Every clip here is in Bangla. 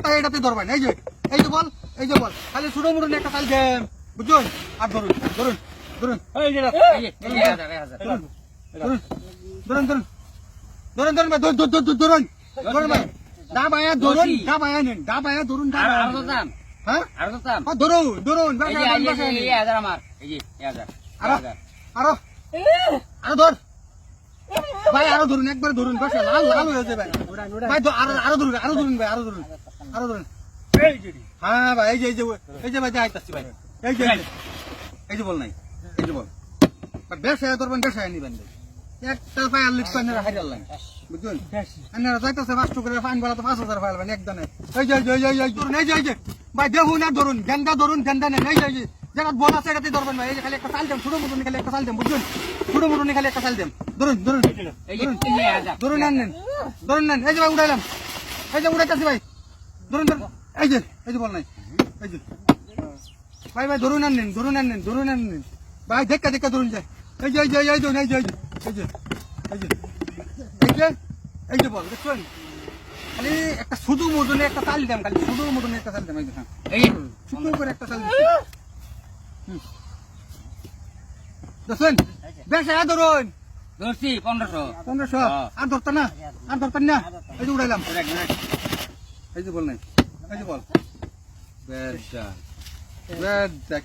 কথা এটাতে ধরবেন। এই যে বল, এই যে বল, খালি ছোট মোটো একটা চাল দেন, বুঝছেন? আর ধরুন ধরুন ধরুন, এই যে ধরুন ধরুন ধরুন ধরুন ধরুন ভাই, ধরুন ধরুন ভাই, ডাবায়া ধরুন, ডাবায়া নেন, ডাবায়া ধরুন, হ্যাঁ ধরুন ধরুন, আরো আরো ধর ভাই, আরো ধরুন, একবার ধরুন, বসে লাল লাল হয়ে যাবে ভাই, আরো ধরুন, আরো ধরুন ভাই, আরো ধরুন, আরো ধরুন। হ্যাঁ ভাই, এই যে ভাই দেখাইতাছি ভাই, এই যে বল নাই, এই যে বল বেসায় ধরবেন, বেসায় নিবেন ভাই, একটা পায়ার লিখ পাইনারা হারিয়ে আনলেন, বুঝলেন? আপনারা যাইতেছে 5 করে ফাইন বলা তো 5000 ফাইলবেন একদনে। এই যে ধরুন, এই যে ভাই দেখুন না, ধরুন গেন্দা, ধরুন গেন্দা নেন, এই যে যেটা বল আছে এটাতে ধরবেন ভাই, এই যে খালি একটা চাল দেন, ছোট মতন খালি একটা চাল দেন, বুঝলেন? ছোট মতন খালি একটা চাল দেন, ধরুন ধরুন ধরুন নেন, ধরুন নেন, এই যে ভাই উড়াইলাম, এই যে উড়াইতেছি ভাই, ধরুন ধরুন, এই যে বল নাই, এই যে ভাই ধরুন নেন, ধরুন নেন, ধরুন নেন ভাই, দেখা ধরুন যায়, এই যে ধরুন, এই যে বল দেখছেন, খালি একটা শুধু মতনে একটা চাল দেন, খালি শুধু মতনে একটা চাল দেন, এই যে শুধু করে একটা চাল দেখছেন, বেশ ধরুন, ধরছি 1500 আর ধরতেন না, আর ধরতেন না, এই যে উড়াইলাম, এই যে বল নাই, এই যে বল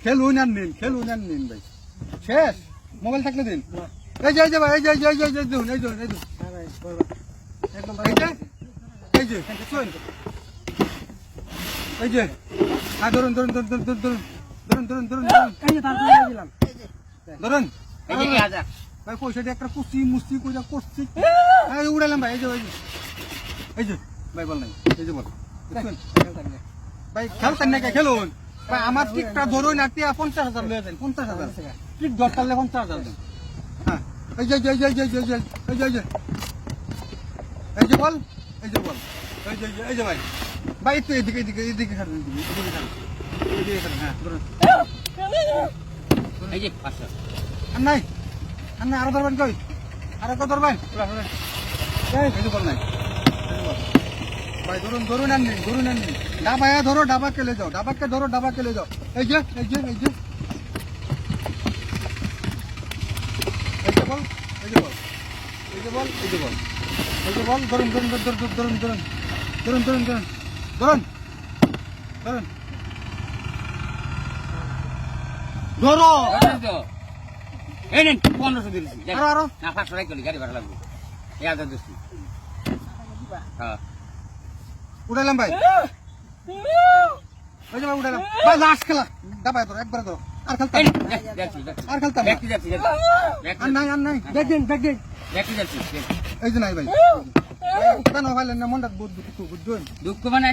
খেলুন আর নিন, খেলুন আর নিন ভাই, শেষ মোবাইল থাকলে দিন, এই যে ভাই, এই যে দেখুন, এই যে এই যে হ্যাঁ ধরুন ধরুন ধরুন ধরুন ধরুন ধরুন ধরুন ধরুন ধরুন ভাই, পয়সা দিয়ে একটা কুস্তি মুস্তি করে করছি, উড়াইলাম ভাই, এই যে ভাই বল নাই, এই যে বল ভাই, খেলতেন না খেলুন ভাই, আমার টিকটা ধরুন আর 50,000 লয়ে যান, 50,000 টিক দর করলে 50,000 দেন, হ্যাঁ এই যে বল, এই যে ভাই, ভাই একটু এদিকে খাবেন, হ্যাঁ ধরুন, এই যে 500 আর নাই, আরো ধরবেন, কই আরো কত ধরবেন, এই যে বল নাই, ভাই ধরুন আর নিন, ডাবায়া ধরো, ডাবা কেলে যাও, ডাবাকে ধরো, ডাবা কেলে যাও, এই যে বল, ধরুন ধরো, এই নেন 1500 দিচ্ছি, আরো না 500 টাকা গাড়ি ভাড়া লাগবে, 1000 দিচ্ছি, হ্যাঁ উড়াইলাম ভাই, ওই যে ভাই উড়াইলাম ভাই, লাস্ট খেলা, ডাবায় ধরো, একবার ধরো, আর খেলতাম, আর খেলতাম আর নাই, ব্যাগ দিন, এই যে নাই ভাই, কেন ভাইলেন না, মনটা বহুত দুঃখ, বুঝছেন? দুঃখ মানে